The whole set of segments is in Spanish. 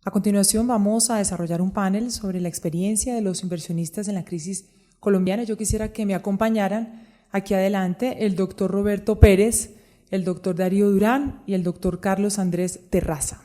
A continuación vamos a desarrollar un panel sobre la experiencia de los inversionistas en la crisis colombiana. Yo quisiera que me acompañaran aquí adelante el doctor Roberto Pérez, el doctor Darío Durán y el doctor Carlos Andrés Terraza.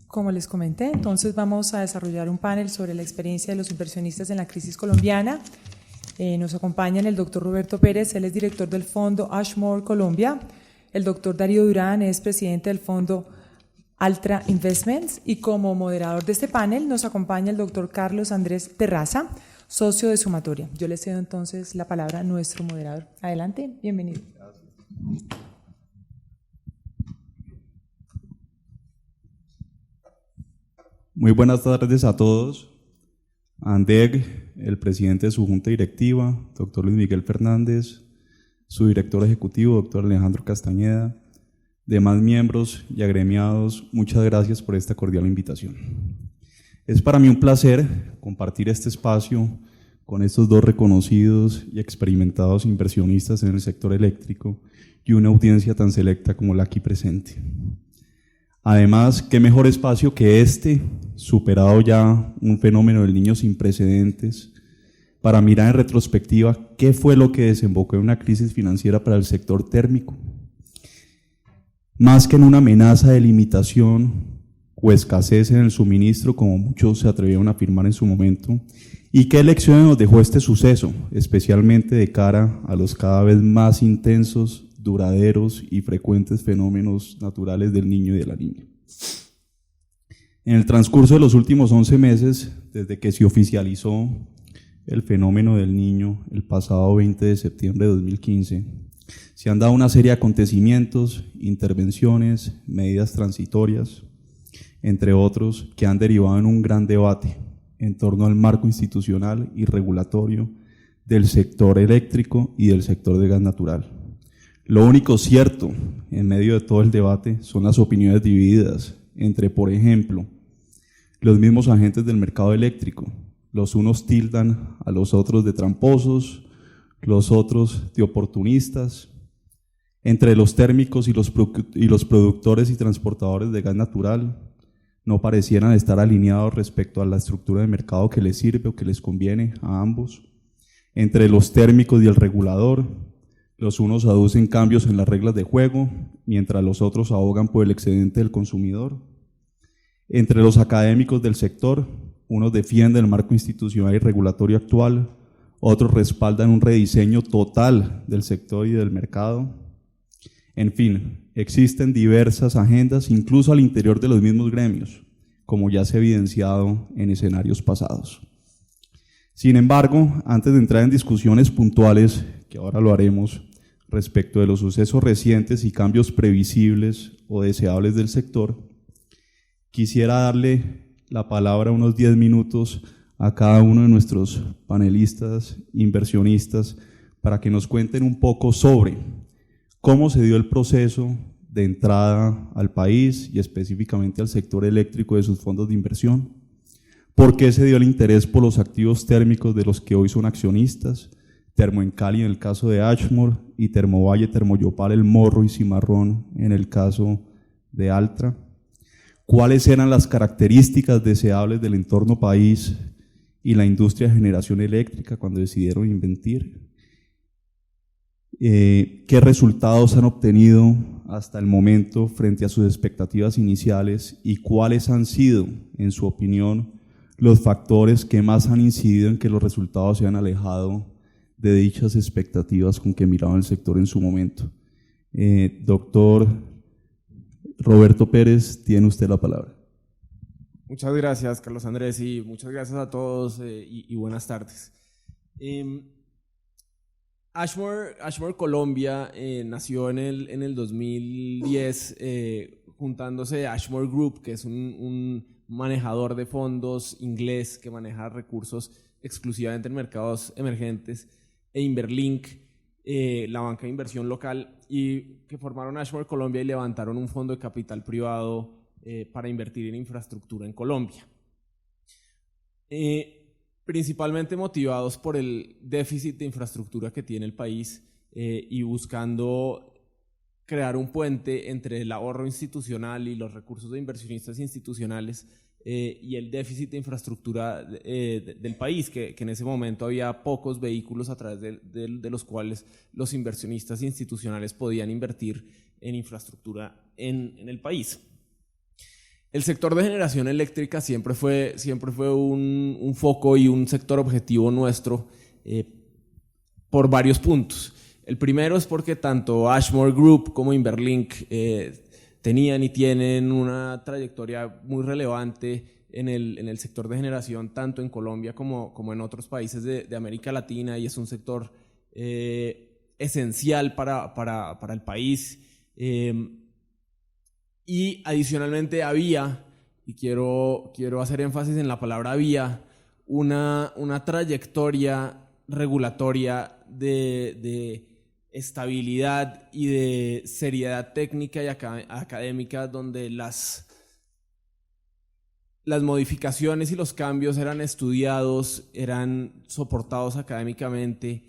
Como les comenté, entonces vamos a desarrollar un panel sobre la experiencia de los inversionistas en la crisis colombiana. Nos acompañan el doctor Roberto Pérez, él es director del fondo Ashmore Colombia. El doctor Darío Durán es presidente del fondo Altra Investments y como moderador de este panel nos acompaña el doctor Carlos Andrés Terraza, socio de Sumatoria. Yo le cedo entonces la palabra a nuestro moderador. Adelante, bienvenido. Gracias. Muy buenas tardes a todos. ANDEC, el presidente de su junta directiva, doctor Luis Miguel Fernández, su director ejecutivo, doctor Alejandro Castañeda, demás miembros y agremiados, muchas gracias por esta cordial invitación. Es para mí un placer compartir este espacio con estos dos reconocidos y experimentados inversionistas en el sector eléctrico y una audiencia tan selecta como la aquí presente. Además, qué mejor espacio que este, superado ya un fenómeno del niño sin precedentes, para mirar en retrospectiva qué fue lo que desembocó en una crisis financiera para el sector térmico. Más que en una amenaza de limitación o escasez en el suministro, como muchos se atrevieron a afirmar en su momento, y qué lecciones nos dejó este suceso, especialmente de cara a los cada vez más intensos, duraderos y frecuentes fenómenos naturales del niño y de la niña. En el transcurso de los últimos 11 meses, desde que se oficializó el fenómeno del niño el pasado 20 de septiembre de 2015, se han dado una serie de acontecimientos, intervenciones, medidas transitorias, entre otros, que han derivado en un gran debate en torno al marco institucional y regulatorio del sector eléctrico y del sector de gas natural. Lo único cierto en medio de todo el debate son las opiniones divididas entre, por ejemplo, los mismos agentes del mercado eléctrico. Los unos tildan a los otros de tramposos, los otros de oportunistas. Entre los térmicos y los productores y transportadores de gas natural no parecieran estar alineados respecto a la estructura de mercado que les sirve o que les conviene a ambos. Entre los térmicos y el regulador, los unos aducen cambios en las reglas de juego, mientras los otros abogan por el excedente del consumidor. Entre los académicos del sector, unos defienden el marco institucional y regulatorio actual, otros respaldan un rediseño total del sector y del mercado. En fin, existen diversas agendas, incluso al interior de los mismos gremios, como ya se ha evidenciado en escenarios pasados. Sin embargo, antes de entrar en discusiones puntuales, que ahora lo haremos, respecto de los sucesos recientes y cambios previsibles o deseables del sector, quisiera darle la palabra unos 10 minutos a cada uno de nuestros panelistas, inversionistas, para que nos cuenten un poco sobre cómo se dio el proceso de entrada al país y específicamente al sector eléctrico de sus fondos de inversión, por qué se dio el interés por los activos térmicos de los que hoy son accionistas, Termoencali en el caso de Ashmore y Termovalle, Termoyopal, El Morro y Cimarrón en el caso de Altra. ¿Cuáles eran las características deseables del entorno país y la industria de generación eléctrica cuando decidieron invertir? ¿Qué resultados han obtenido hasta el momento frente a sus expectativas iniciales y cuáles han sido, en su opinión, los factores que más han incidido en que los resultados se han alejado de dichas expectativas con que miraba el sector en su momento? Doctor Roberto Pérez, tiene usted la palabra. Muchas gracias, Carlos Andrés, y muchas gracias a todos y buenas tardes. Ashmore Colombia nació en el 2010 juntándose Ashmore Group, que es un manejador de fondos inglés que maneja recursos exclusivamente en mercados emergentes, e Inverlink, la banca de inversión local, y que formaron Ashmore Colombia y levantaron un fondo de capital privado para invertir en infraestructura en Colombia. Principalmente motivados por el déficit de infraestructura que tiene el país y buscando crear un puente entre el ahorro institucional y los recursos de inversionistas institucionales y el déficit de infraestructura del país, que en ese momento había pocos vehículos a través de los cuales los inversionistas institucionales podían invertir en infraestructura en el país. El sector de generación eléctrica siempre fue un foco y un sector objetivo nuestro por varios puntos. El primero es porque tanto Ashmore Group como Inverlink tenían y tienen una trayectoria muy relevante en el sector de generación, tanto en Colombia como en otros países de América Latina, y es un sector esencial para el país. Y adicionalmente había, y quiero hacer énfasis en la palabra había, una trayectoria regulatoria de estabilidad y de seriedad técnica y académica, donde las modificaciones y los cambios eran estudiados, eran soportados académicamente,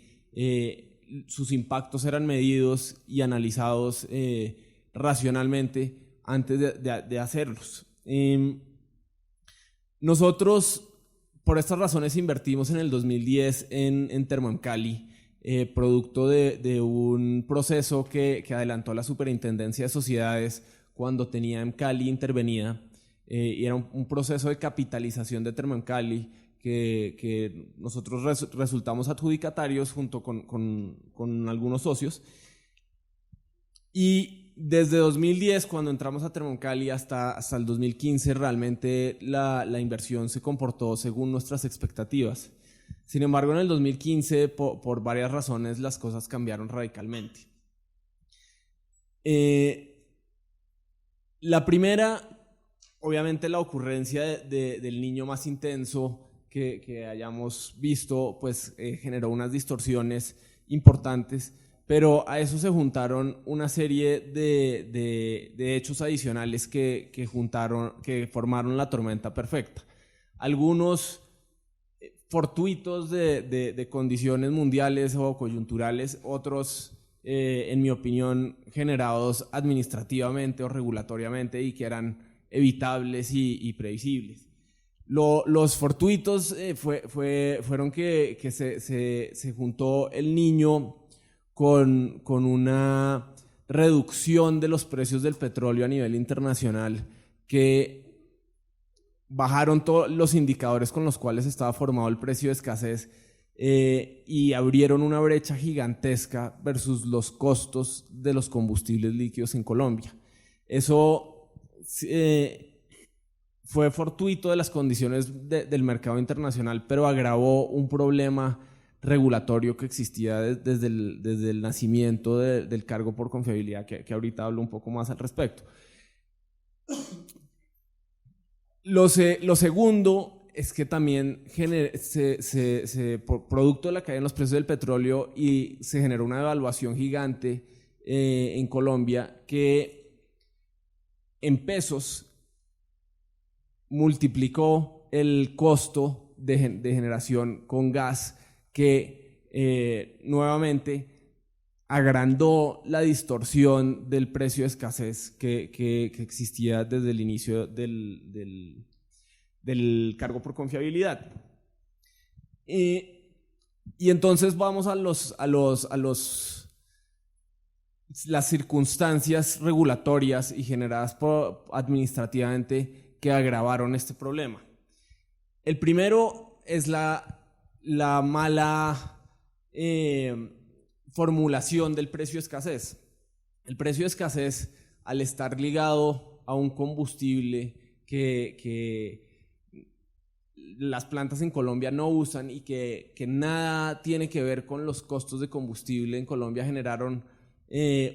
sus impactos eran medidos y analizados racionalmente antes de hacerlos. Nosotros, por estas razones, invertimos en el 2010 en Termoemcali, producto de un proceso que adelantó la Superintendencia de Sociedades cuando tenía Emcali intervenida, y era un proceso de capitalización de Termoemcali que nosotros resultamos adjudicatarios junto con algunos socios. Y desde 2010, cuando entramos a Termoemcali, hasta el 2015, realmente la inversión se comportó según nuestras expectativas. Sin embargo, en el 2015, por varias razones, las cosas cambiaron radicalmente. La primera, obviamente, la ocurrencia del niño más intenso que hayamos visto, pues generó unas distorsiones importantes. Pero a eso se juntaron una serie de hechos adicionales que formaron la tormenta perfecta. Algunos fortuitos de condiciones mundiales o coyunturales, otros, en mi opinión, generados administrativamente o regulatoriamente y que eran evitables y previsibles. Los fortuitos fueron que se juntó el niño con una reducción de los precios del petróleo a nivel internacional, que bajaron todos los indicadores con los cuales estaba formado el precio de escasez y abrieron una brecha gigantesca versus los costos de los combustibles líquidos en Colombia. Eso fue fortuito de las condiciones del mercado internacional, pero agravó un problema regulatorio que existía desde el nacimiento del cargo por confiabilidad, que ahorita hablo un poco más al respecto. Lo segundo es que también por producto de la caída en los precios del petróleo, y se generó una devaluación gigante en Colombia, que en pesos multiplicó el costo de generación con gas, que nuevamente agrandó la distorsión del precio de escasez que existía desde el inicio del cargo por confiabilidad. Y entonces vamos a las circunstancias regulatorias y generadas administrativamente que agravaron este problema. El primero es la mala formulación del precio de escasez. El precio de escasez, al estar ligado a un combustible que las plantas en Colombia no usan y que nada tiene que ver con los costos de combustible en Colombia, generaron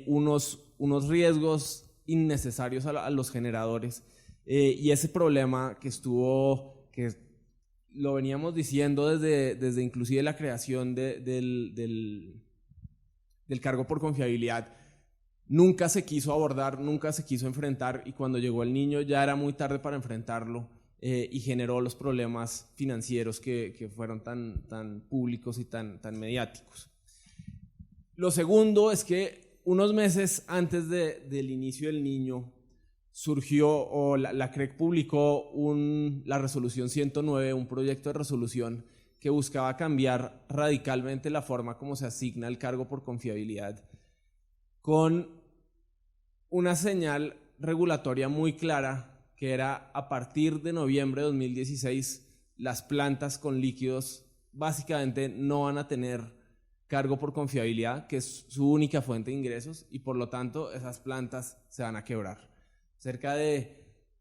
unos riesgos innecesarios a los generadores, y ese problema que lo veníamos diciendo desde inclusive la creación del cargo por confiabilidad, nunca se quiso abordar, nunca se quiso enfrentar, y cuando llegó el niño ya era muy tarde para enfrentarlo, y generó los problemas financieros que fueron tan públicos y tan mediáticos. Lo segundo es que unos meses antes del inicio del niño surgió, o la CREC publicó la resolución 109, un proyecto de resolución que buscaba cambiar radicalmente la forma como se asigna el cargo por confiabilidad, con una señal regulatoria muy clara, que era a partir de noviembre de 2016, las plantas con líquidos básicamente no van a tener cargo por confiabilidad, que es su única fuente de ingresos, y por lo tanto esas plantas se van a quebrar.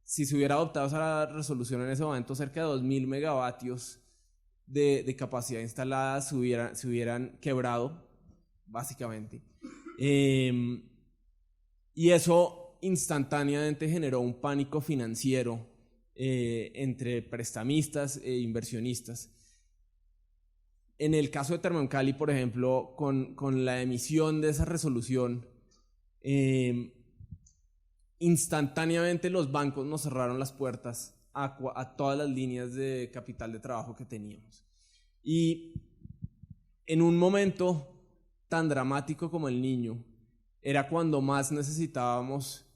Si se hubiera adoptado esa resolución en ese momento, cerca de 2.000 megavatios de capacidad instalada se hubieran quebrado, básicamente. Y eso instantáneamente generó un pánico financiero entre prestamistas e inversionistas. En el caso de Termocali, por ejemplo, con la emisión de esa resolución, instantáneamente los bancos nos cerraron las puertas a todas las líneas de capital de trabajo que teníamos. Y en un momento tan dramático como el niño, era cuando más necesitábamos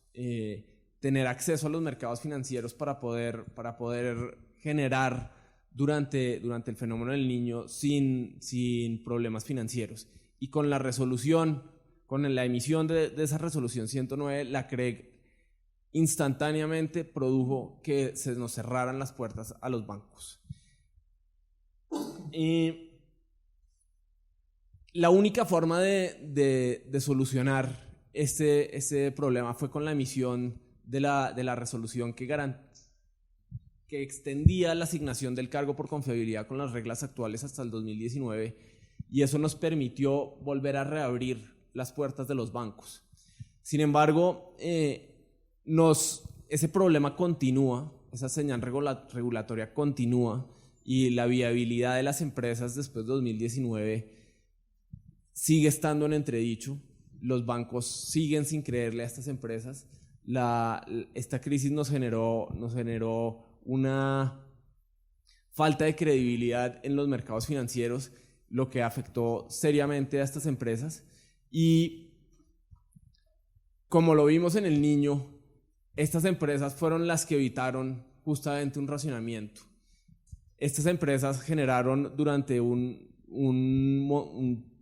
tener acceso a los mercados financieros para poder generar durante el fenómeno del niño sin problemas financieros. Y con la resolución, con la emisión de esa resolución 109, la CREG instantáneamente produjo que se nos cerraran las puertas a los bancos. La única forma de solucionar este problema fue con la emisión de la resolución que extendía la asignación del cargo por confiabilidad con las reglas actuales hasta el 2019, y eso nos permitió volver a reabrir las puertas de los bancos. Sin embargo, ese problema continúa, esa señal regulatoria continúa, y la viabilidad de las empresas después de 2019 sigue estando en entredicho. Los bancos siguen sin creerle a estas empresas. Esta crisis nos generó una falta de credibilidad en los mercados financieros, lo que afectó seriamente a estas empresas. Y como lo vimos en el niño, estas empresas fueron las que evitaron justamente un racionamiento. Estas empresas generaron durante un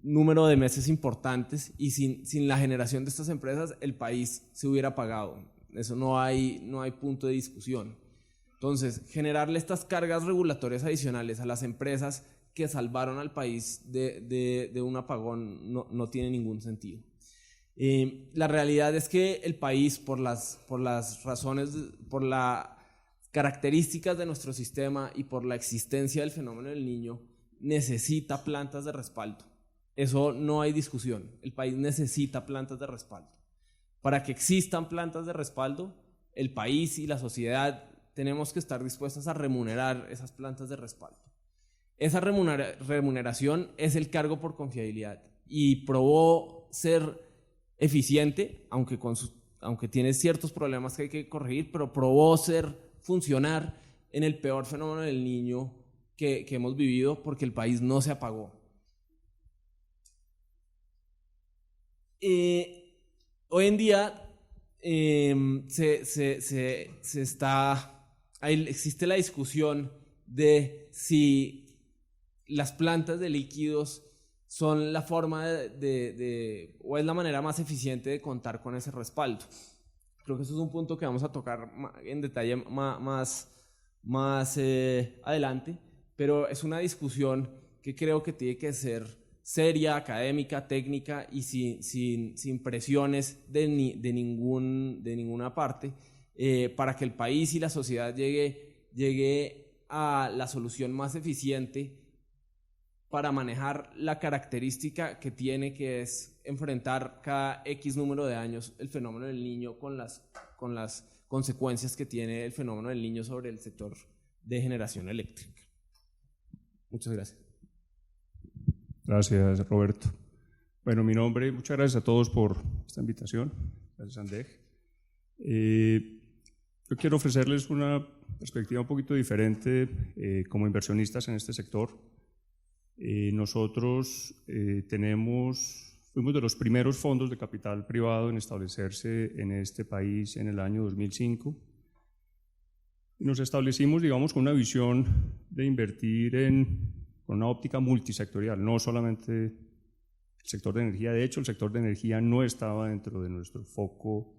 número de meses importantes, y sin la generación de estas empresas el país se hubiera apagado. Eso no hay punto de discusión. Entonces, generarle estas cargas regulatorias adicionales a las empresas que salvaron al país de un apagón no tiene ningún sentido. La realidad es que el país, por las características de nuestro sistema y por la existencia del fenómeno del niño, necesita plantas de respaldo. Eso no hay discusión. El país necesita plantas de respaldo. Para que existan plantas de respaldo, el país y la sociedad tenemos que estar dispuestas a remunerar esas plantas de respaldo. Esa remuneración es el cargo por confiabilidad, y probó ser eficiente, aunque tiene ciertos problemas que hay que corregir, pero probó funcionar en el peor fenómeno del niño que hemos vivido, porque el país no se apagó. Hoy en día existe la discusión de si las plantas de líquidos son la forma o es la manera más eficiente de contar con ese respaldo. Creo que eso es un punto que vamos a tocar en detalle más adelante, pero es una discusión que creo que tiene que ser seria, académica, técnica, y sin presiones de ninguna parte, para que el país y la sociedad llegue a la solución más eficiente para manejar la característica que tiene, que es enfrentar cada X número de años el fenómeno del Niño con las consecuencias que tiene el fenómeno del Niño sobre el sector de generación eléctrica. Muchas gracias. Gracias, Roberto. Bueno, muchas gracias a todos por esta invitación. Gracias, Andej. Yo quiero ofrecerles una perspectiva un poquito diferente como inversionistas en este sector. Nosotros fuimos de los primeros fondos de capital privado en establecerse en este país en el año 2005. Y nos establecimos, digamos, con una visión de invertir con una óptica multisectorial, no solamente el sector de energía. De hecho, el sector de energía no estaba dentro de nuestro foco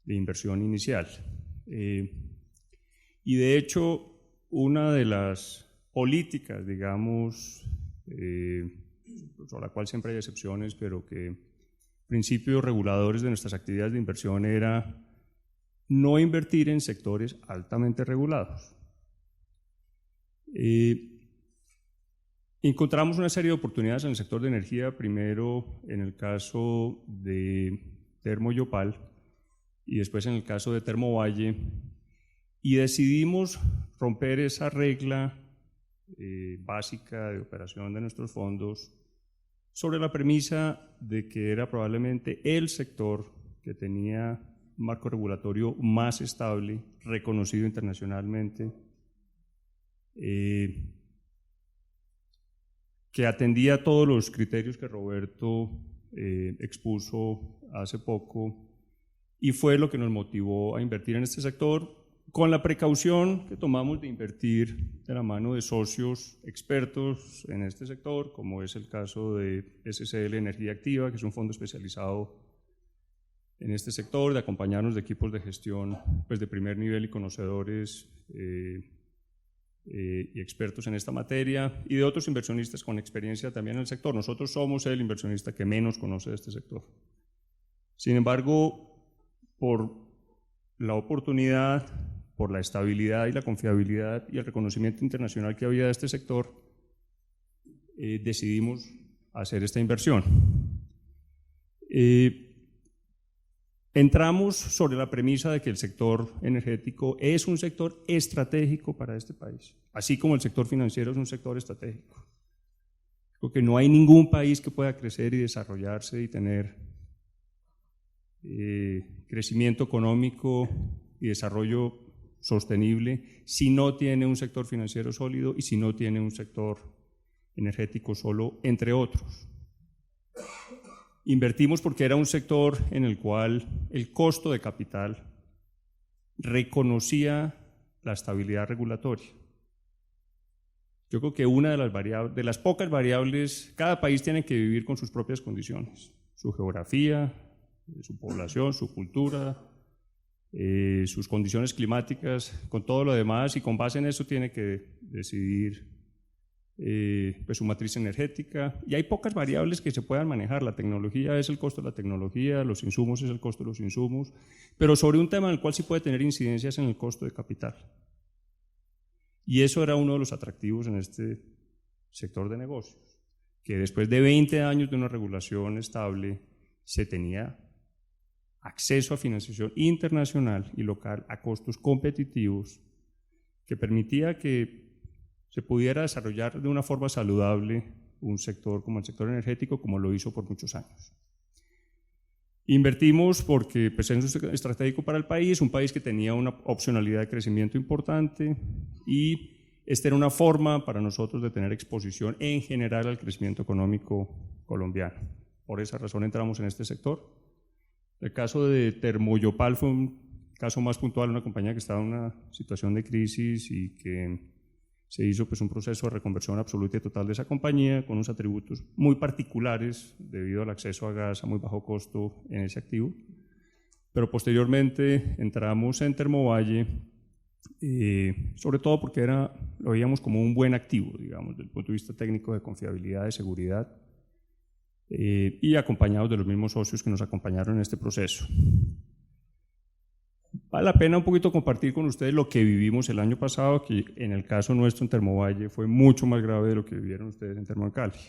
de inversión inicial. Y de hecho, una de las políticas, digamos, sobre la cual siempre hay excepciones, pero que principios reguladores de nuestras actividades de inversión era no invertir en sectores altamente regulados. Encontramos una serie de oportunidades en el sector de energía, primero en el caso de Termoyopal y después en el caso de Termovalle, y decidimos romper esa regla básica de operación de nuestros fondos sobre la premisa de que era probablemente el sector que tenía un marco regulatorio más estable, reconocido internacionalmente, que atendía todos los criterios que Roberto expuso hace poco, y fue lo que nos motivó a invertir en este sector, con la precaución que tomamos de invertir de la mano de socios expertos en este sector, como es el caso de SCL Energía Activa, que es un fondo especializado en este sector, de acompañarnos de equipos de gestión pues, de primer nivel y conocedores y expertos en esta materia, y de otros inversionistas con experiencia también en el sector. Nosotros somos el inversionista que menos conoce de este sector. Sin embargo, por la oportunidad, por la estabilidad y la confiabilidad y el reconocimiento internacional que había de este sector, decidimos hacer esta inversión. Entramos sobre la premisa de que el sector energético es un sector estratégico para este país, así como el sector financiero es un sector estratégico. Porque no hay ningún país que pueda crecer y desarrollarse y tener crecimiento económico y desarrollo sostenible si no tiene un sector financiero sólido y si no tiene un sector energético solo, entre otros. Invertimos porque era un sector en el cual el costo de capital reconocía la estabilidad regulatoria. Yo creo que una de las pocas variables, cada país tiene que vivir con sus propias condiciones, su geografía, su población, su cultura, sus condiciones climáticas, con todo lo demás, y con base en eso tiene que decidir pues su matriz energética, y hay pocas variables que se puedan manejar. La tecnología es el costo de la tecnología, los insumos es el costo de los insumos, pero sobre un tema en el cual sí puede tener incidencias en el costo de capital. Y eso era uno de los atractivos en este sector de negocios, que después de 20 años de una regulación estable se tenía acceso a financiación internacional y local a costos competitivos que permitía que se pudiera desarrollar de una forma saludable un sector como el sector energético, como lo hizo por muchos años. Invertimos porque pues, es estratégico para el país, un país que tenía una opcionalidad de crecimiento importante, y esta era una forma para nosotros de tener exposición en general al crecimiento económico colombiano. Por esa razón entramos en este sector. El caso de Termoyopal fue un caso más puntual, una compañía que estaba en una situación de crisis y que se hizo pues, un proceso de reconversión absoluta y total de esa compañía con unos atributos muy particulares debido al acceso a gas a muy bajo costo en ese activo. Pero posteriormente entramos en Termovalle, sobre todo porque lo veíamos como un buen activo, digamos, desde el punto de vista técnico, de confiabilidad, de seguridad, y acompañados de los mismos socios que nos acompañaron en este proceso. Vale la pena un poquito compartir con ustedes lo que vivimos el año pasado, que en el caso nuestro en Termovalle fue mucho más grave de lo que vivieron ustedes en Termocali.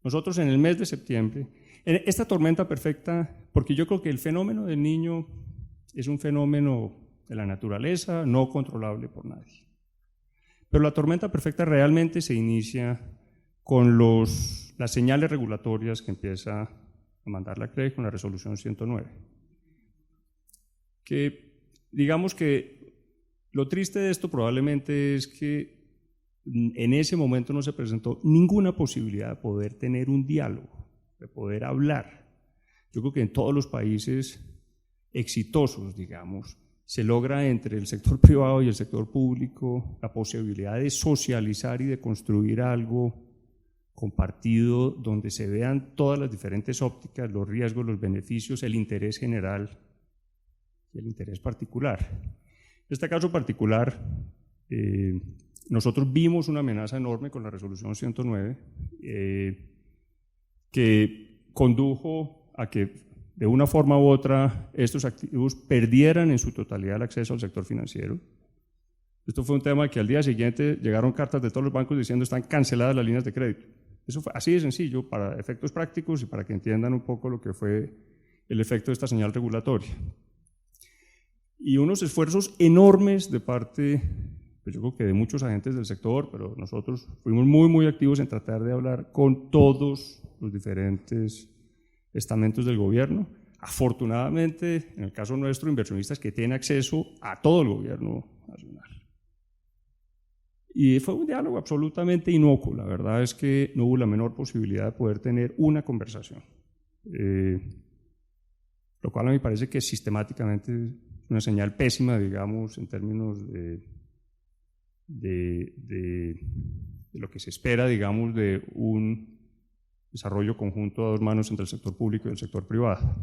Nosotros en el mes de septiembre, en esta tormenta perfecta, porque yo creo que el fenómeno del Niño es un fenómeno de la naturaleza no controlable por nadie. Pero la tormenta perfecta realmente se inicia con las señales regulatorias que empieza a mandar la CRE con la resolución 109. Que digamos que lo triste de esto probablemente es que en ese momento no se presentó ninguna posibilidad de poder tener un diálogo, de poder hablar. Yo creo que en todos los países exitosos, digamos, se logra entre el sector privado y el sector público la posibilidad de socializar y de construir algo compartido donde se vean todas las diferentes ópticas, los riesgos, los beneficios, el interés general y el interés particular. En este caso particular, nosotros vimos una amenaza enorme con la resolución 109 que condujo a que de una forma u otra estos activos perdieran en su totalidad el acceso al sector financiero. Esto fue un tema que al día siguiente llegaron cartas de todos los bancos diciendo están canceladas las líneas de crédito. Eso fue así de sencillo para efectos prácticos y para que entiendan un poco lo que fue el efecto de esta señal regulatoria. Y unos esfuerzos enormes de parte, pues yo creo que de muchos agentes del sector, pero nosotros fuimos muy activos en tratar de hablar con todos los diferentes estamentos del gobierno. Afortunadamente, en el caso nuestro, inversionistas que tienen acceso a todo el gobierno nacional. Y fue un diálogo absolutamente inocuo. La verdad es que no hubo la menor posibilidad de poder tener una conversación. Lo cual a mí me parece que sistemáticamente es una señal pésima, digamos, en términos de lo que se espera, digamos, de un desarrollo conjunto a dos manos entre el sector público y el sector privado.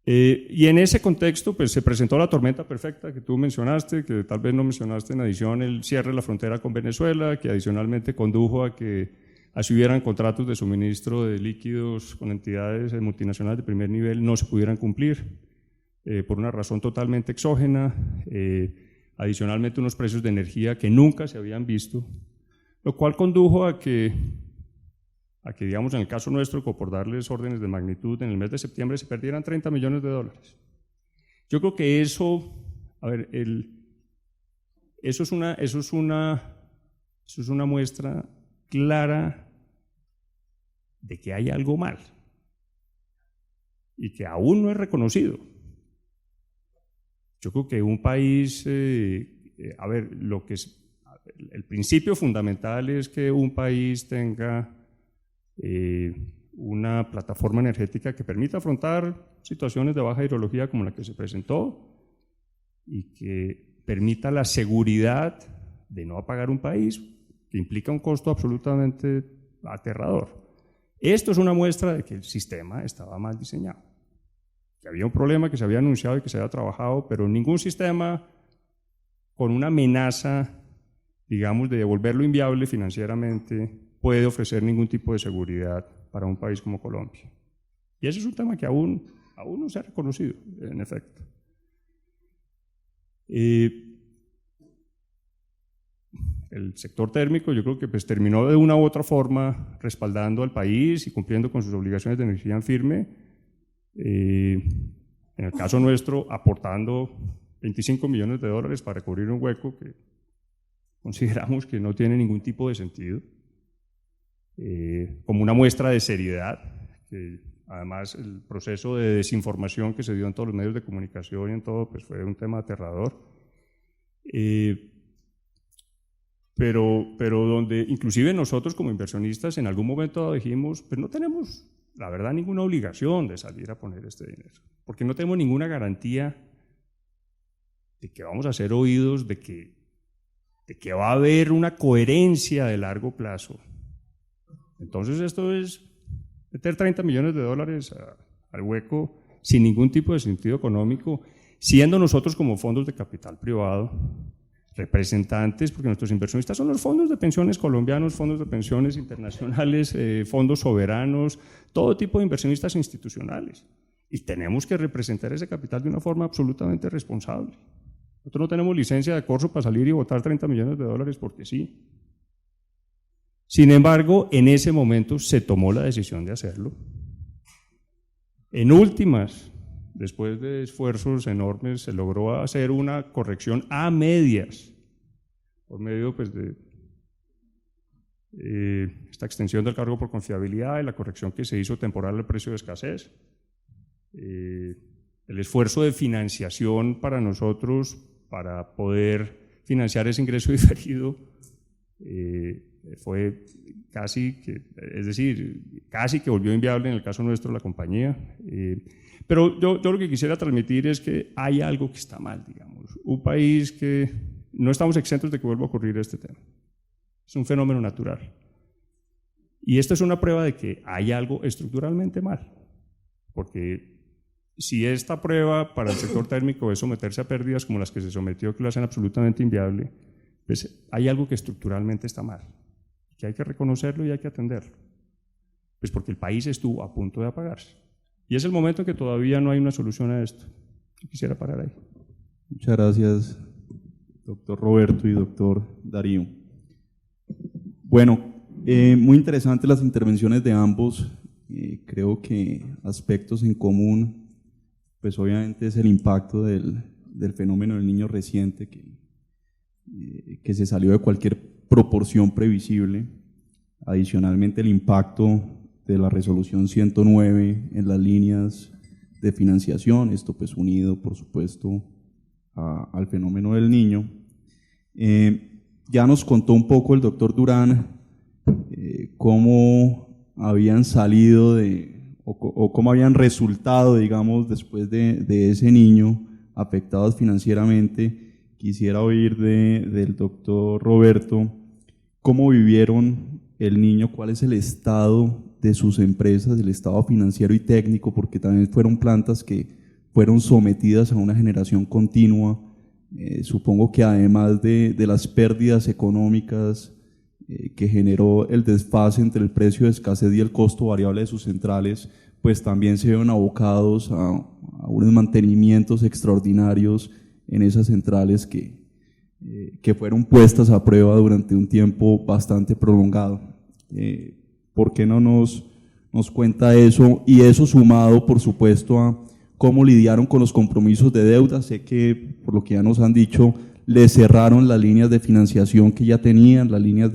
Y en ese contexto pues, se presentó la tormenta perfecta que tú mencionaste, que tal vez no mencionaste en adición el cierre de la frontera con Venezuela, que adicionalmente condujo a que así hubieran contratos de suministro de líquidos con entidades multinacionales de primer nivel no se pudieran cumplir por una razón totalmente exógena, adicionalmente unos precios de energía que nunca se habían visto, lo cual condujo a que digamos en el caso nuestro, por darles órdenes de magnitud, en el mes de septiembre se perdieran $30 millones. Yo creo que eso, a ver, eso es una muestra clara de que hay algo mal y que aún no es reconocido. Yo creo que un país, a ver, el principio fundamental es que un país tenga una plataforma energética que permita afrontar situaciones de baja hidrología como la que se presentó y que permita la seguridad de no apagar un país, que implica un costo absolutamente aterrador. Esto es una muestra de que el sistema estaba mal diseñado, que había un problema que se había anunciado y que se había trabajado, pero ningún sistema con una amenaza, digamos, de devolverlo inviable financieramente puede ofrecer ningún tipo de seguridad para un país como Colombia. Y ese es un tema que aún no se ha reconocido, en efecto. El sector térmico yo creo que pues, terminó de una u otra forma respaldando al país y cumpliendo con sus obligaciones de energía en firme. En el caso nuestro, aportando $25 millones para cubrir un hueco que consideramos que no tiene ningún tipo de sentido. Como una muestra de seriedad, que además el proceso de desinformación que se dio en todos los medios de comunicación y en todo, pues fue un tema aterrador. Pero donde inclusive nosotros como inversionistas en algún momento dijimos, pues no tenemos, la verdad, ninguna obligación de salir a poner este dinero, porque no tenemos ninguna garantía de que vamos a ser oídos, de que va a haber una coherencia de largo plazo. Entonces esto es meter $30 millones al hueco sin ningún tipo de sentido económico, siendo nosotros como fondos de capital privado representantes, porque nuestros inversionistas son los fondos de pensiones colombianos, fondos de pensiones internacionales, fondos soberanos, todo tipo de inversionistas institucionales. y tenemos que representar ese capital de una forma absolutamente responsable. Nosotros no tenemos licencia de corso para salir y botar 30 millones de dólares porque sí. Sin embargo, en ese momento se tomó la decisión de hacerlo. En últimas, después de esfuerzos enormes, se logró hacer una corrección a medias, por medio pues, de esta extensión del cargo por confiabilidad y la corrección que se hizo temporal al precio de escasez. El esfuerzo de financiación para nosotros, para poder financiar ese ingreso diferido, fue casi que, es decir, casi que volvió inviable en el caso nuestro la compañía. Pero yo lo que quisiera transmitir es que hay algo que está mal, digamos. Un país que no estamos exentos de que vuelva a ocurrir este tema. Es un fenómeno natural. Y esta es una prueba de que hay algo estructuralmente mal. Porque si esta prueba para el sector térmico es someterse a pérdidas como las que se sometió, que lo hacen absolutamente inviable, pues hay algo que estructuralmente está mal, que hay que reconocerlo y hay que atenderlo. Pues porque el país estuvo a punto de apagarse. Y es el momento en que todavía no hay una solución a esto. Yo quisiera parar ahí. Muchas gracias, doctor Roberto y doctor Darío. Bueno, muy interesantes las intervenciones de ambos. Creo que aspectos en común, pues obviamente es el impacto del fenómeno del niño reciente que se salió de cualquier proporción previsible. Adicionalmente el impacto de la resolución 109 en las líneas de financiación, esto pues unido por supuesto al fenómeno del niño. Ya nos contó un poco el doctor Durán cómo habían salido o cómo habían resultado, digamos, después de ese niño afectados financieramente. Quisiera oír del doctor Roberto cómo vivieron el niño, cuál es el estado de sus empresas, el estado financiero y técnico, porque también fueron plantas que fueron sometidas a una generación continua. Supongo que además de las pérdidas económicas que generó el desfase entre el precio de escasez y el costo variable de sus centrales, pues también se vieron abocados a unos mantenimientos extraordinarios en esas centrales que fueron puestas a prueba durante un tiempo bastante prolongado. ¿Por qué no nos cuenta eso? Y eso sumado, por supuesto, a cómo lidiaron con los compromisos de deuda. Sé que, por lo que ya nos han dicho, les cerraron las líneas de financiación que ya tenían, las líneas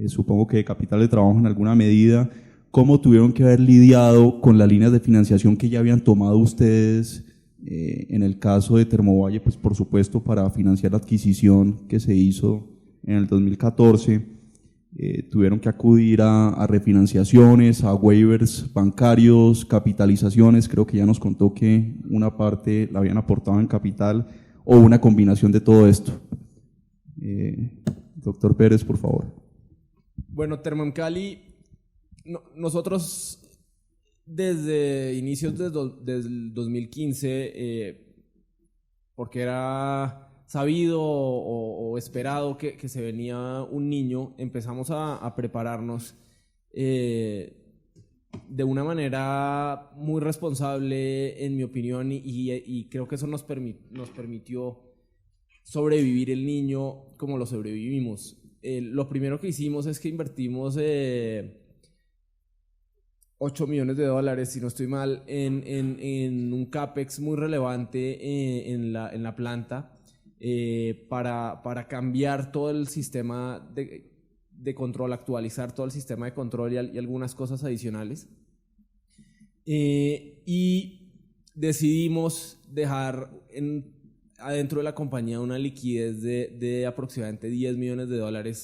supongo que de capital de trabajo en alguna medida. ¿Cómo tuvieron que haber lidiado con las líneas de financiación que ya habían tomado ustedes en el caso de Termovalle, pues por supuesto para financiar la adquisición que se hizo en el 2014? Tuvieron que acudir a refinanciaciones, a waivers bancarios, capitalizaciones. Creo que ya nos contó que una parte la habían aportado en capital o una combinación de todo esto. Doctor Pérez, por favor. Bueno, Termomcali, nosotros desde inicios del 2015, porque era sabido o esperado que se venía un niño, empezamos a prepararnos de una manera muy responsable, en mi opinión, y creo que eso nos permitió sobrevivir el niño como lo sobrevivimos. Lo primero que hicimos es que invertimos $8 millones, si no estoy mal, en un CAPEX muy relevante en la planta para cambiar todo el sistema de control, actualizar todo el sistema de control y algunas cosas adicionales. Y decidimos dejar adentro de la compañía una liquidez de aproximadamente $10 millones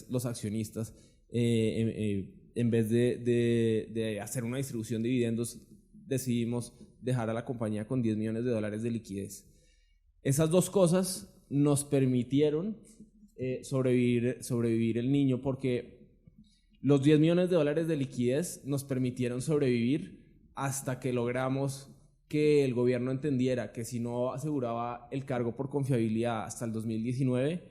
los accionistas. En vez de hacer una distribución de dividendos, decidimos dejar a la compañía con $10 millones de liquidez. Esas dos cosas nos permitieron sobrevivir el niño, porque los $10 millones de liquidez nos permitieron sobrevivir hasta que logramos que el gobierno entendiera que si no aseguraba el cargo por confiabilidad hasta el 2019,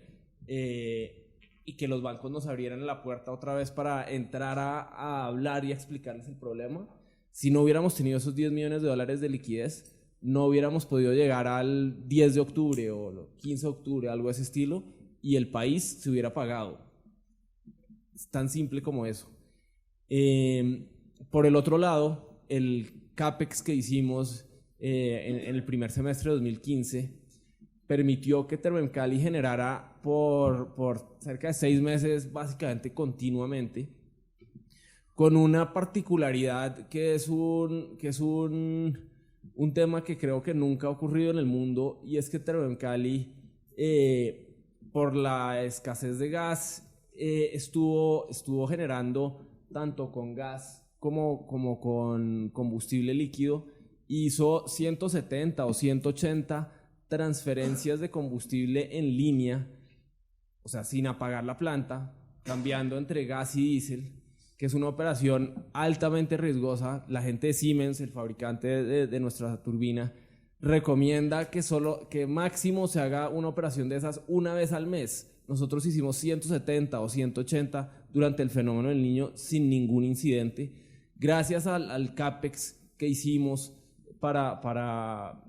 y que los bancos nos abrieran la puerta otra vez para entrar a hablar y a explicarles el problema, Si no hubiéramos tenido esos $10 millones de liquidez, no hubiéramos podido llegar al 10 de octubre o el 15 de octubre, algo de ese estilo, y el país se hubiera pagado. Es tan simple como eso. Por el otro lado, el CAPEX que hicimos en el primer semestre de 2015 permitió que Termemcali generara por cerca de 6 meses, básicamente continuamente, con una particularidad que es un tema que creo que nunca ha ocurrido en el mundo, y es que Termemcali, por la escasez de gas, estuvo generando tanto con gas como con combustible líquido. Hizo 170 o 180 transferencias de combustible en línea, o sea, sin apagar la planta, cambiando entre gas y diésel, que es una operación altamente riesgosa. La gente de Siemens, el fabricante de nuestra turbina, recomienda que máximo se haga una operación de esas una vez al mes. Nosotros hicimos 170 o 180 durante el fenómeno del Niño sin ningún incidente, gracias al CAPEX que hicimos para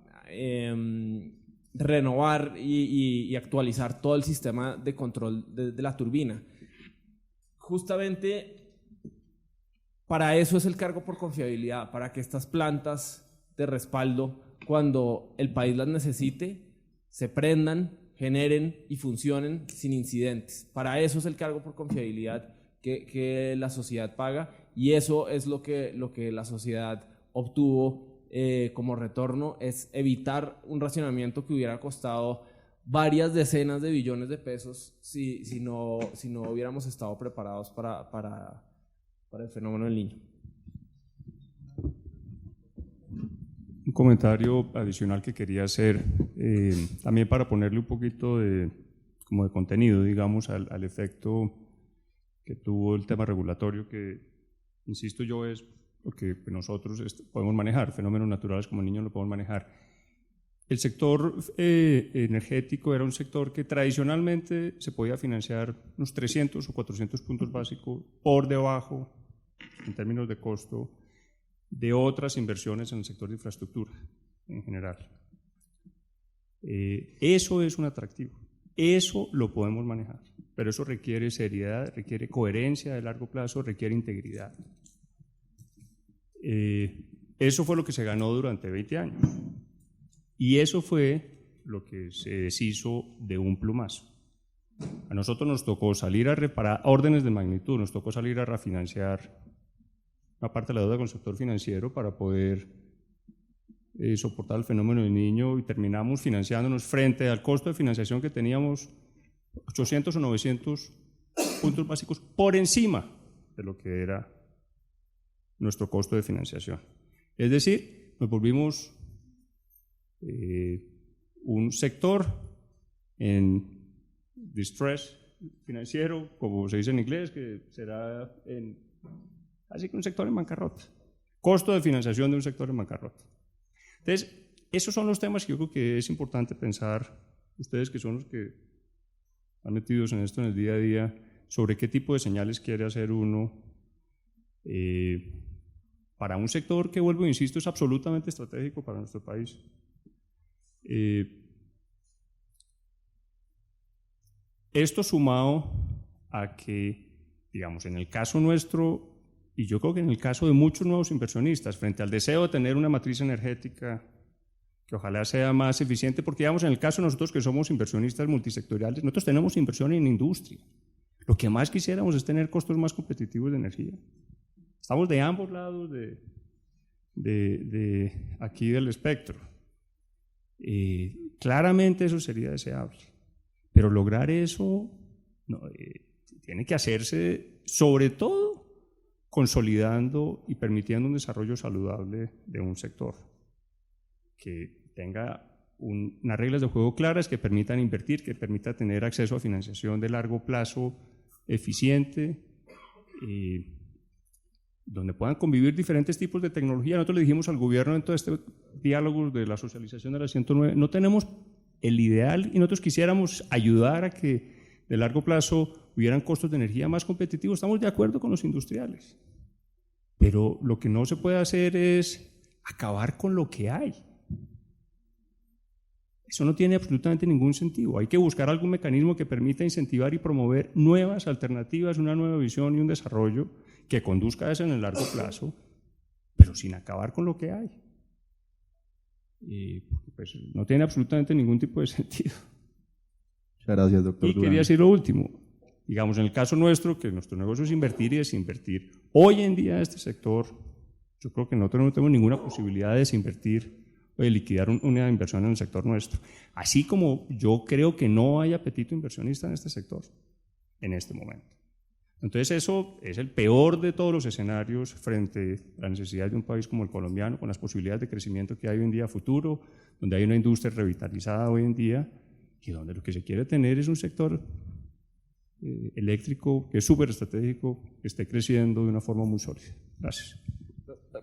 renovar y actualizar todo el sistema de control de la turbina. Justamente para eso es el cargo por confiabilidad, para que estas plantas de respaldo, cuando el país las necesite, se prendan, generen y funcionen sin incidentes. Para eso es el cargo por confiabilidad que la sociedad paga, y eso es lo que la sociedad obtuvo como retorno, es evitar un racionamiento que hubiera costado varias decenas de billones de pesos si no hubiéramos estado preparados para el fenómeno del Niño. Un comentario adicional que quería hacer, también para ponerle un poquito de contenido, digamos, al efecto que tuvo el tema regulatorio, que, insisto yo, es lo que nosotros podemos manejar. Fenómenos naturales como el Niño lo podemos manejar. El sector energético era un sector que tradicionalmente se podía financiar unos 300 o 400 puntos básicos por debajo, en términos de costo, de otras inversiones en el sector de infraestructura en general. Eso es un atractivo, eso lo podemos manejar, pero eso requiere seriedad, requiere coherencia de largo plazo, requiere integridad. Eso fue lo que se ganó durante 20 años, y eso fue lo que se deshizo de un plumazo. A nosotros nos tocó salir a reparar órdenes de magnitud, nos tocó salir a refinanciar una parte de la deuda con el sector financiero para poder soportar el fenómeno del Niño, y terminamos financiándonos frente al costo de financiación que teníamos 800 o 900 puntos básicos por encima de lo que era nuestro costo de financiación. Es decir, nos volvimos un sector en distress financiero, como se dice en inglés, que será así que un sector en bancarrota. Costo de financiación de un sector en bancarrota. Entonces, esos son los temas que yo creo que es importante pensar, ustedes que son los que están metidos en esto en el día a día, sobre qué tipo de señales quiere hacer uno para un sector que, vuelvo e insisto, es absolutamente estratégico para nuestro país. Esto sumado a que, digamos, en el caso nuestro, y yo creo que en el caso de muchos nuevos inversionistas, frente al deseo de tener una matriz energética que ojalá sea más eficiente, porque digamos, en el caso de nosotros que somos inversionistas multisectoriales, nosotros tenemos inversión en industria. Lo que más quisiéramos es tener costos más competitivos de energía. Estamos de ambos lados de aquí del espectro. Claramente eso sería deseable, pero lograr eso tiene que hacerse sobre todo consolidando y permitiendo un desarrollo saludable de un sector que tenga unas reglas de juego claras que permitan invertir, que permita tener acceso a financiación de largo plazo eficiente, donde puedan convivir diferentes tipos de tecnología. Nosotros le dijimos al gobierno en todo este diálogo de la socialización de la 109, no tenemos el ideal y nosotros quisiéramos ayudar a que de largo plazo hubieran costos de energía más competitivos. Estamos de acuerdo con los industriales, pero lo que no se puede hacer es acabar con lo que hay. Eso no tiene absolutamente ningún sentido. Hay que buscar algún mecanismo que permita incentivar y promover nuevas alternativas, una nueva visión y un desarrollo que conduzca a eso en el largo plazo, pero sin acabar con lo que hay. Y pues no tiene absolutamente ningún tipo de sentido. Muchas gracias, doctor Y Durán. quería decir lo último. Digamos, en el caso nuestro, que nuestro negocio es invertir y desinvertir. Hoy en día este sector, yo creo que nosotros no tenemos ninguna posibilidad de desinvertir o de liquidar una inversión en el sector nuestro. Así como yo creo que no hay apetito inversionista en este sector, en este momento. Entonces eso es el peor de todos los escenarios frente a la necesidad de un país como el colombiano, con las posibilidades de crecimiento que hay hoy en día a futuro, donde hay una industria revitalizada hoy en día y donde lo que se quiere tener es un sector eléctrico que es súper estratégico, que esté creciendo de una forma muy sólida. Gracias.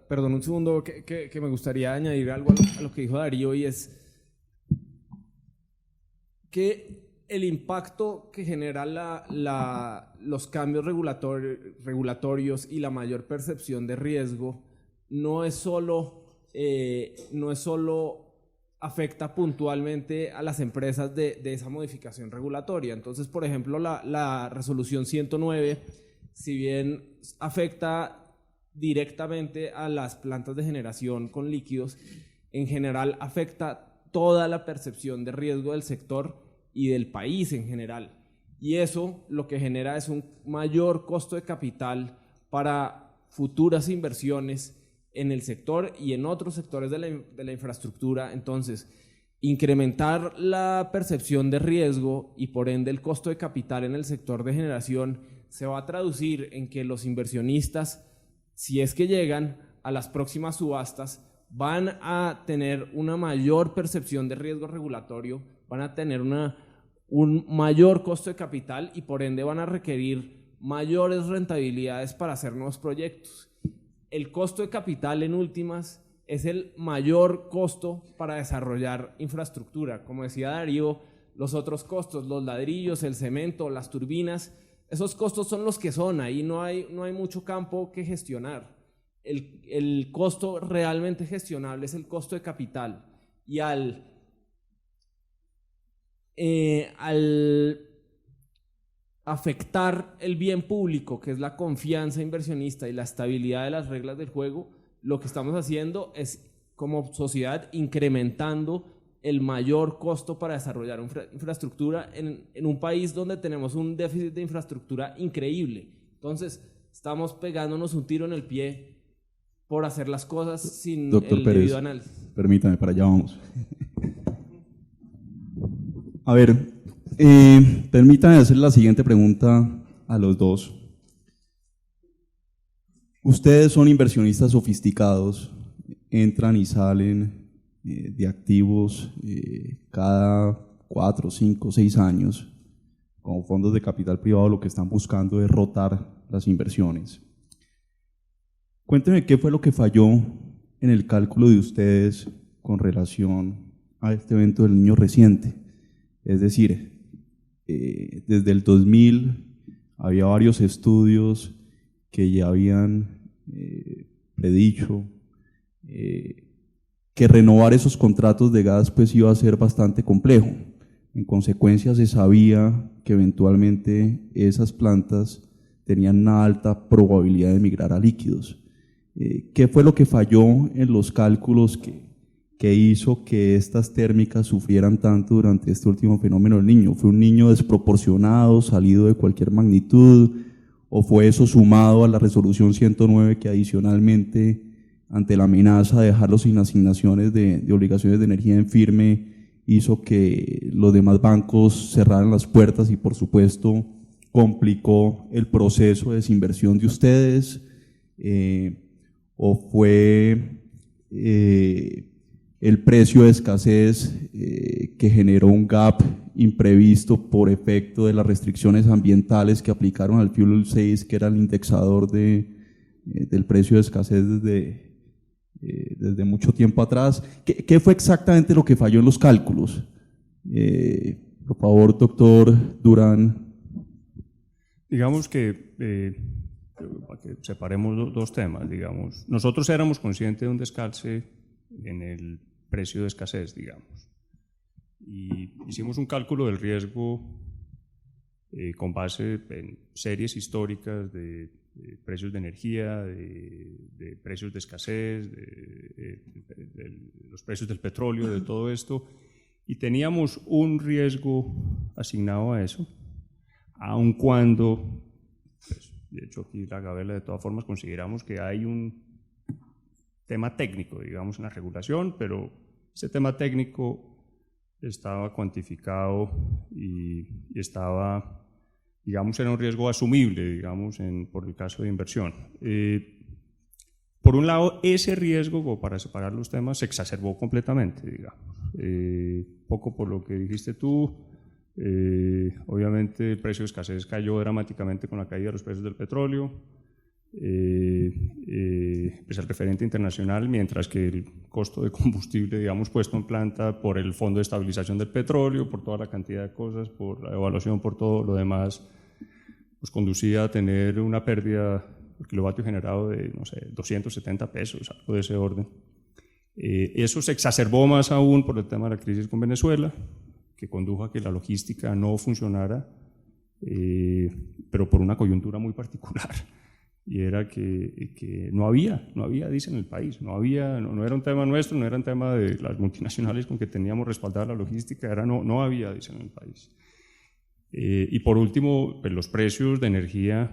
Perdón un segundo, que me gustaría añadir algo a lo que dijo Darío, y es que el impacto que genera los cambios regulatorios y la mayor percepción de riesgo no es solo afecta puntualmente a las empresas de esa modificación regulatoria. Entonces, por ejemplo, la resolución 109, si bien afecta directamente a las plantas de generación con líquidos, en general afecta toda la percepción de riesgo del sector y del país en general. Y eso lo que genera es un mayor costo de capital para futuras inversiones en el sector y en otros sectores de la infraestructura. Entonces, incrementar la percepción de riesgo y por ende el costo de capital en el sector de generación se va a traducir en que los inversionistas, si es que llegan a las próximas subastas, van a tener una mayor percepción de riesgo regulatorio, van a tener un mayor costo de capital y por ende van a requerir mayores rentabilidades para hacer nuevos proyectos. El costo de capital en últimas es el mayor costo para desarrollar infraestructura. Como decía Darío, los otros costos, los ladrillos, el cemento, las turbinas, esos costos son los que son, ahí no hay mucho campo que gestionar. El costo realmente gestionable es el costo de capital, y al afectar el bien público, que es la confianza inversionista y la estabilidad de las reglas del juego, lo que estamos haciendo es, como sociedad, incrementando el mayor costo para desarrollar infraestructura en un país donde tenemos un déficit de infraestructura increíble. Entonces, estamos pegándonos un tiro en el pie por hacer las cosas sin Doctor el Pérez, debido análisis. permítame, para allá vamos. A ver, permítame hacer la siguiente pregunta a los dos. Ustedes son inversionistas sofisticados, entran y salen de activos cada 4, 5, 6 años. Como fondos de capital privado, lo que están buscando es rotar las inversiones. Cuéntenme qué fue lo que falló en el cálculo de ustedes con relación a este evento del niño reciente. Es decir, desde el 2000 había varios estudios que ya habían predicho que renovar esos contratos de gas pues iba a ser bastante complejo. En consecuencia, se sabía que eventualmente esas plantas tenían una alta probabilidad de migrar a líquidos. ¿Qué fue lo que falló en los cálculos que hizo que estas térmicas sufrieran tanto durante este último fenómeno del niño? ¿Fue un niño desproporcionado, salido de cualquier magnitud, o fue eso sumado a la resolución 109 que adicionalmente, ante la amenaza de dejarlos sin asignaciones de obligaciones de energía en firme, hizo que los demás bancos cerraran las puertas y por supuesto complicó el proceso de desinversión de ustedes? ¿O fue el precio de escasez que generó un gap imprevisto por efecto de las restricciones ambientales que aplicaron al Fuel 6, que era el indexador del precio de escasez desde mucho tiempo atrás? ¿Qué fue exactamente lo que falló en los cálculos? Por favor, doctor Durán. Digamos que para que separemos dos temas, digamos. Nosotros éramos conscientes de un descalce en el precio de escasez, digamos, y hicimos un cálculo del riesgo con base en series históricas de precios de energía, de precios de escasez, de los precios del petróleo, de todo esto, y teníamos un riesgo asignado a eso, aun cuando, pues, de hecho aquí la Gabela de todas formas consideramos que hay un tema técnico, digamos, en la regulación, pero ese tema técnico estaba cuantificado y estaba, digamos, era un riesgo asumible, digamos, por el caso de inversión. Por un lado, ese riesgo, como para separar los temas, se exacerbó completamente, digamos. Poco por lo que dijiste tú, obviamente el precio de escasez cayó dramáticamente con la caída de los precios del petróleo, es el referente internacional, mientras que el costo de combustible, digamos, puesto en planta por el Fondo de Estabilización del Petróleo, por toda la cantidad de cosas, por la evaluación, por todo lo demás, nos conducía a tener una pérdida por kilovatio generado de, no sé, 270 pesos, algo de ese orden. Eso se exacerbó más aún por el tema de la crisis con Venezuela, que condujo a que la logística no funcionara, pero por una coyuntura muy particular. Y era que no había diésel en el país, no era un tema nuestro, no era un tema de las multinacionales con que teníamos respaldada la logística, no había diésel en el país. Y por último, pues los precios de energía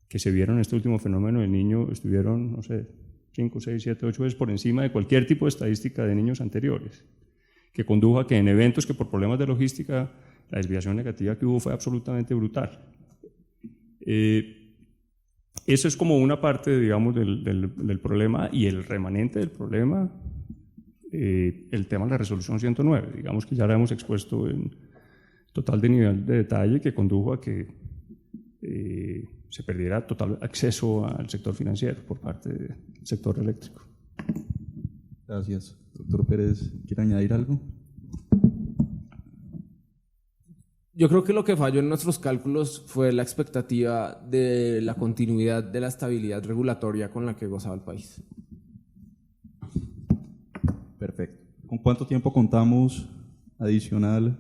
que se vieron en este último fenómeno del Niño estuvieron, no sé, 5, 6, 7, 8 veces por encima de cualquier tipo de estadística de niños anteriores, que condujo a que en eventos que por problemas de logística la desviación negativa que hubo fue absolutamente brutal. Eso es como una parte, digamos, del problema, y el remanente del problema, el tema de la resolución 109, digamos que ya la hemos expuesto en total de nivel de detalle, que condujo a que se perdiera total acceso al sector financiero por parte del sector eléctrico. Gracias. Doctor Pérez, ¿quiere añadir algo? Yo creo que lo que falló en nuestros cálculos fue la expectativa de la continuidad de la estabilidad regulatoria con la que gozaba el país. Perfecto. ¿Con cuánto tiempo contamos adicional?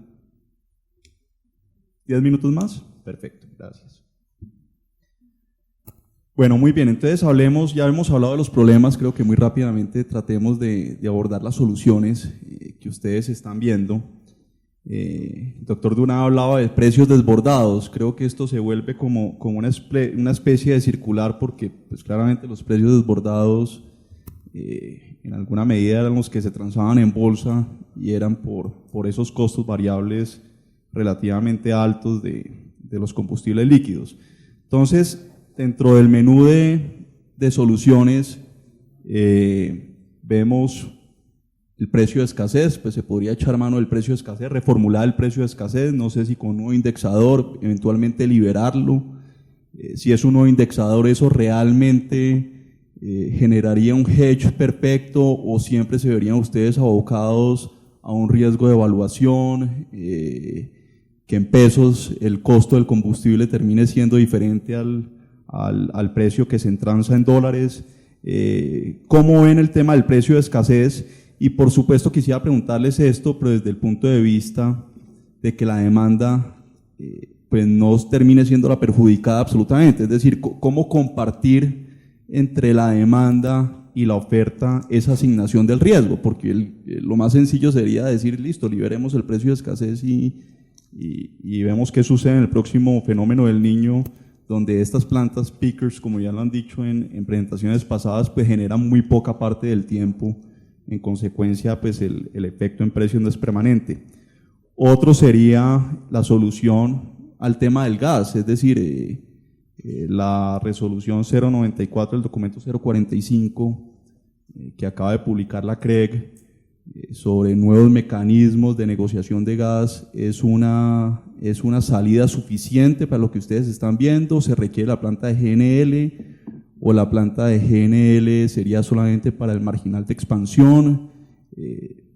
¿10 minutos más? Perfecto, gracias. Bueno, muy bien, entonces ya hemos hablado de los problemas, creo que muy rápidamente tratemos de abordar las soluciones que ustedes están viendo. El doctor Durán hablaba de precios desbordados, creo que esto se vuelve como una especie de circular, porque pues claramente los precios desbordados en alguna medida eran los que se transaban en bolsa y eran por esos costos variables relativamente altos de los combustibles líquidos. Entonces, dentro del menú de soluciones vemos el precio de escasez, pues se podría echar mano del precio de escasez, reformular el precio de escasez, no sé si con un nuevo indexador, eventualmente liberarlo. Si es un nuevo indexador, ¿eso realmente generaría un hedge perfecto o siempre se verían ustedes abocados a un riesgo de evaluación, que en pesos el costo del combustible termine siendo diferente al precio que se entranza en dólares? ¿Cómo ven el tema del precio de escasez? Y por supuesto quisiera preguntarles esto, pero desde el punto de vista de que la demanda pues no termine siendo la perjudicada absolutamente, es decir, cómo compartir entre la demanda y la oferta esa asignación del riesgo, porque lo más sencillo sería decir, listo, liberemos el precio de escasez y vemos qué sucede en el próximo fenómeno del Niño, donde estas plantas pickers, como ya lo han dicho en presentaciones pasadas, pues generan muy poca parte del tiempo. En consecuencia, pues el efecto en precios no es permanente. Otro sería la solución al tema del gas, es decir, la resolución 094, el documento 045, que acaba de publicar la CREG, sobre nuevos mecanismos de negociación de gas, es una salida suficiente para lo que ustedes están viendo. Se requiere la planta de GNL, o la planta de GNL sería solamente para el marginal de expansión.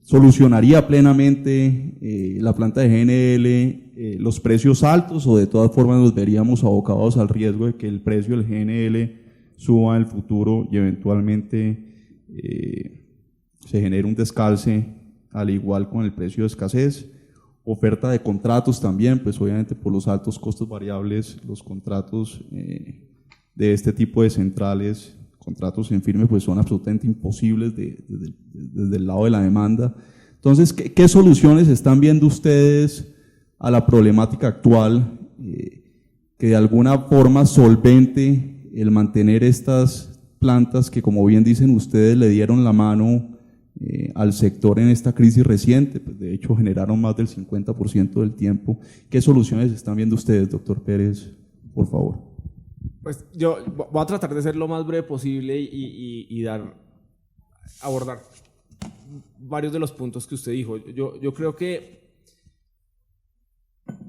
Solucionaría plenamente la planta de GNL los precios altos, o de todas formas nos veríamos abocados al riesgo de que el precio del GNL suba en el futuro y eventualmente se genere un descalce al igual con el precio de escasez? Oferta de contratos también, pues obviamente por los altos costos variables, los contratos de este tipo de centrales, contratos en firme, pues son absolutamente imposibles desde el lado de la demanda. Entonces, ¿qué soluciones están viendo ustedes a la problemática actual que de alguna forma solvente el mantener estas plantas que, como bien dicen ustedes, le dieron la mano al sector en esta crisis reciente? Pues de hecho generaron más del 50% del tiempo. ¿Qué soluciones están viendo ustedes, doctor Pérez, por favor? Pues yo voy a tratar de ser lo más breve posible y abordar varios de los puntos que usted dijo. Yo creo que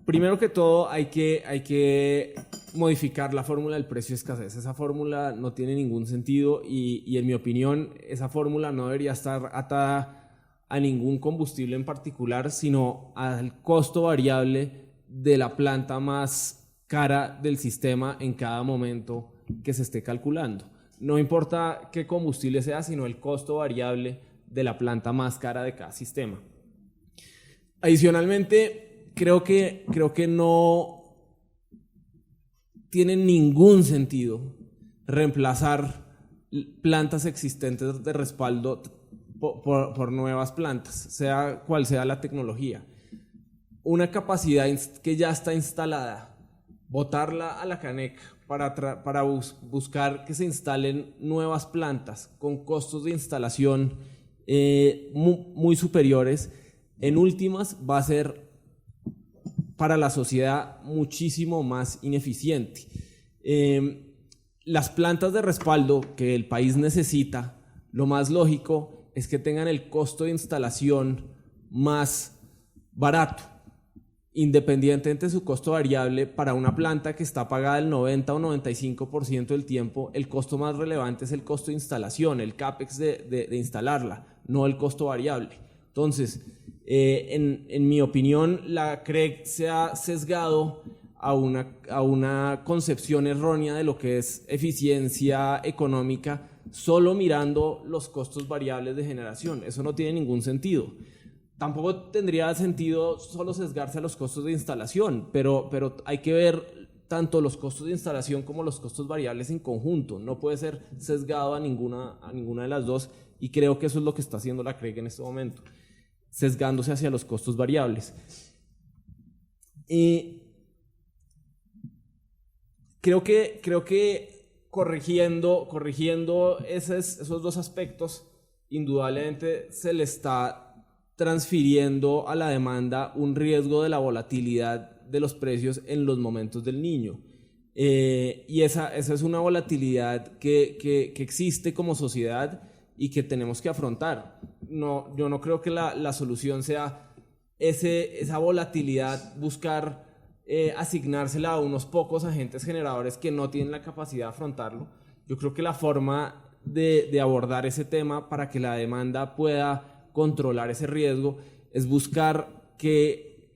primero que todo hay que modificar la fórmula del precio de escasez. Esa fórmula no tiene ningún sentido y en mi opinión esa fórmula no debería estar atada a ningún combustible en particular, sino al costo variable de la planta más cara del sistema en cada momento que se esté calculando. No importa qué combustible sea, sino el costo variable de la planta más cara de cada sistema. Adicionalmente, creo que no tiene ningún sentido reemplazar plantas existentes de respaldo por nuevas plantas, sea cual sea la tecnología. Una capacidad que ya está instalada, botarla a la caneca para buscar que se instalen nuevas plantas con costos de instalación muy superiores, en últimas va a ser para la sociedad muchísimo más ineficiente. Las plantas de respaldo que el país necesita, lo más lógico es que tengan el costo de instalación más barato, independientemente de su costo variable. Para una planta que está pagada el 90 o 95% del tiempo, el costo más relevante es el costo de instalación, el CAPEX de instalarla, no el costo variable. Entonces, en mi opinión, la CREG se ha sesgado a una concepción errónea de lo que es eficiencia económica, solo mirando los costos variables de generación. Eso no tiene ningún sentido. Tampoco tendría sentido solo sesgarse a los costos de instalación, pero hay que ver tanto los costos de instalación como los costos variables en conjunto. No puede ser sesgado a ninguna de las dos, y creo que eso es lo que está haciendo la CREG en este momento, sesgándose hacia los costos variables. Y creo que corrigiendo esos dos aspectos, indudablemente se le está transfiriendo a la demanda un riesgo de la volatilidad de los precios en los momentos del Niño. Y esa es una volatilidad que existe como sociedad y que tenemos que afrontar. Yo no creo que la solución sea esa volatilidad, buscar asignársela a unos pocos agentes generadores que no tienen la capacidad de afrontarlo. Yo creo que la forma de abordar ese tema para que la demanda pueda controlar ese riesgo es buscar que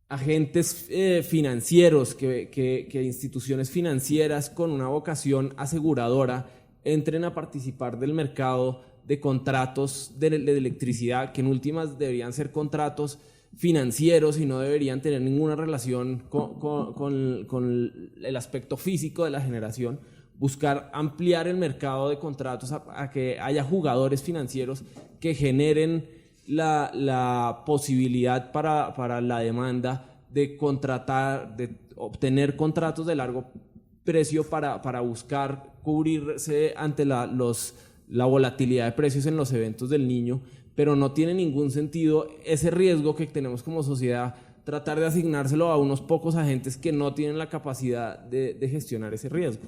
agentes financieros, que instituciones financieras con una vocación aseguradora entren a participar del mercado de contratos de electricidad, que en últimas deberían ser contratos financieros y no deberían tener ninguna relación con el aspecto físico de la generación. Buscar ampliar el mercado de contratos a que haya jugadores financieros que generen la posibilidad para la demanda de contratar, de obtener contratos de largo precio para buscar cubrirse ante la volatilidad de precios en los eventos del Niño. Pero no tiene ningún sentido ese riesgo que tenemos como sociedad, tratar de asignárselo a unos pocos agentes que no tienen la capacidad de gestionar ese riesgo.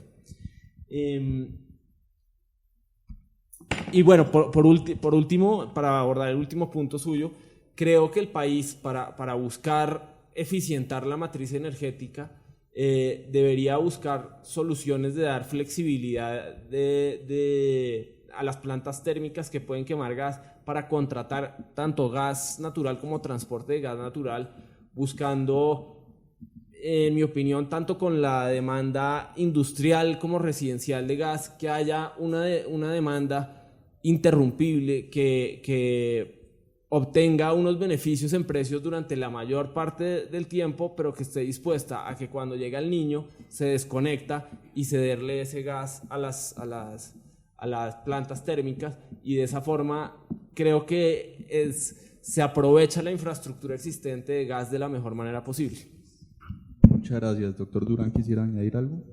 Y bueno, por último, para abordar el último punto suyo, creo que el país, para buscar eficientar la matriz energética, debería buscar soluciones de dar flexibilidad a las plantas térmicas que pueden quemar gas, para contratar tanto gas natural como transporte de gas natural, buscando, en mi opinión, tanto con la demanda industrial como residencial de gas, que haya una demanda interrumpible que obtenga unos beneficios en precios durante la mayor parte del tiempo, pero que esté dispuesta a que cuando llega el niño se desconecta y cederle ese gas a las plantas térmicas, y de esa forma creo que se aprovecha la infraestructura existente de gas de la mejor manera posible. Muchas gracias. Doctor Durán, ¿quisiera añadir algo?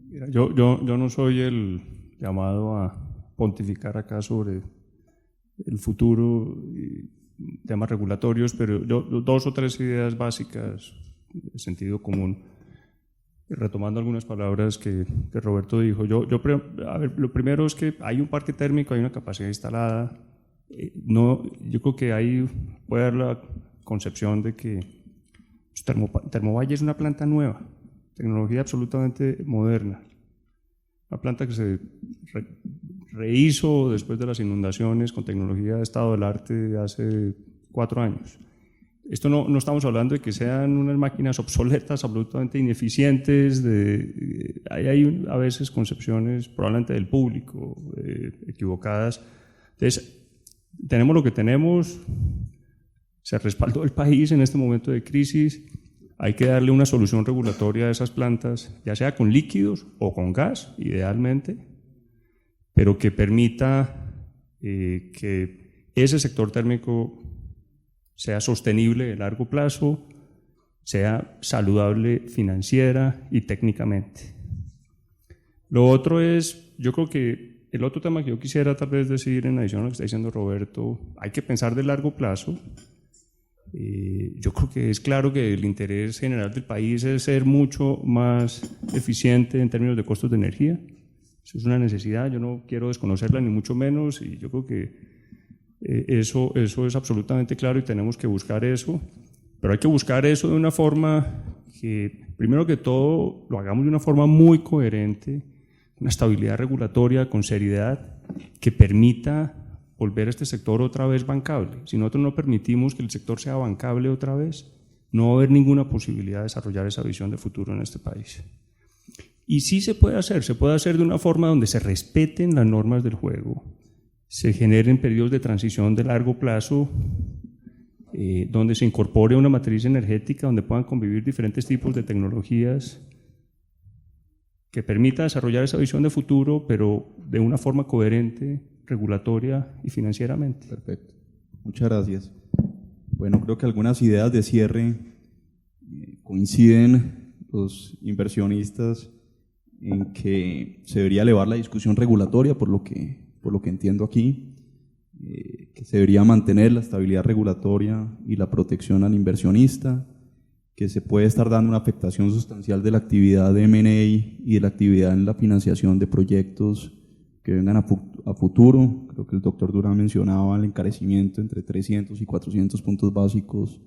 Mira, yo no soy el llamado a pontificar acá sobre el futuro y temas regulatorios, pero yo, 2 o 3 ideas básicas de sentido común, retomando algunas palabras que Roberto dijo. A ver, lo primero es que hay un parque térmico, hay una capacidad instalada. Yo creo que ahí puede haber la concepción de que Termovalle es una planta nueva, tecnología absolutamente moderna, una planta que se rehizo después de las inundaciones con tecnología de estado del arte de hace 4 años. Esto no estamos hablando de que sean unas máquinas obsoletas, absolutamente ineficientes. Hay a veces concepciones probablemente del público equivocadas. Entonces, tenemos lo que tenemos, se respaldó el país en este momento de crisis, hay que darle una solución regulatoria a esas plantas, ya sea con líquidos o con gas, idealmente, pero que permita que ese sector térmico sea sostenible de largo plazo, sea saludable financiera y técnicamente. Lo otro es, yo creo que el otro tema que yo quisiera tal vez decir en adición a lo que está diciendo Roberto, hay que pensar de largo plazo. Yo creo que es claro que el interés general del país es ser mucho más eficiente en términos de costos de energía. Eso es una necesidad, yo no quiero desconocerla ni mucho menos, y yo creo que eso es absolutamente claro y tenemos que buscar eso, pero hay que buscar eso de una forma que, primero que todo, lo hagamos de una forma muy coherente, una estabilidad regulatoria con seriedad que permita volver a este sector otra vez bancable. Si nosotros no permitimos que el sector sea bancable otra vez, no va a haber ninguna posibilidad de desarrollar esa visión de futuro en este país. Y sí se puede hacer de una forma donde se respeten las normas del juego, se generen periodos de transición de largo plazo, donde se incorpore una matriz energética, donde puedan convivir diferentes tipos de tecnologías, que permita desarrollar esa visión de futuro, pero de una forma coherente, regulatoria y financieramente. Perfecto. Muchas gracias. Bueno, creo que algunas ideas de cierre coinciden los inversionistas en que se debería elevar la discusión regulatoria, por lo que entiendo aquí, que se debería mantener la estabilidad regulatoria y la protección al inversionista, que se puede estar dando una afectación sustancial de la actividad de M&A y de la actividad en la financiación de proyectos que vengan a futuro. Creo que el doctor Durán mencionaba el encarecimiento entre 300 y 400 puntos básicos,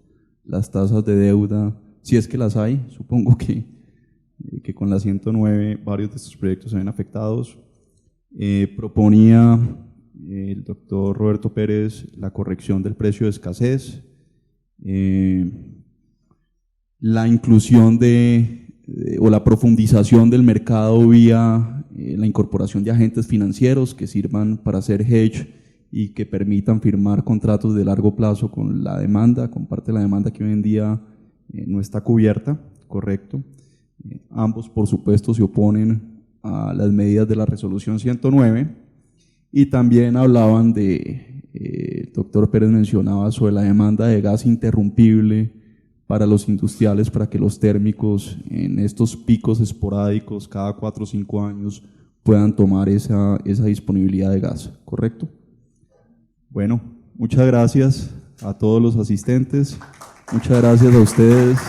las tasas de deuda, si es que las hay, supongo que con la 109 varios de estos proyectos se ven afectados. Proponía el doctor Roberto Pérez la corrección del precio de escasez, la inclusión o la profundización del mercado vía la incorporación de agentes financieros que sirvan para hacer hedge y que permitan firmar contratos de largo plazo con la demanda, con parte de la demanda que hoy en día no está cubierta, correcto. Ambos, por supuesto, se oponen a las medidas de la resolución 109 y también hablaban el doctor Pérez mencionaba sobre la demanda de gas interrumpible para los industriales, para que los térmicos en estos picos esporádicos cada 4 o 5 años puedan tomar esa disponibilidad de gas, ¿correcto? Bueno, muchas gracias a todos los asistentes, muchas gracias a ustedes.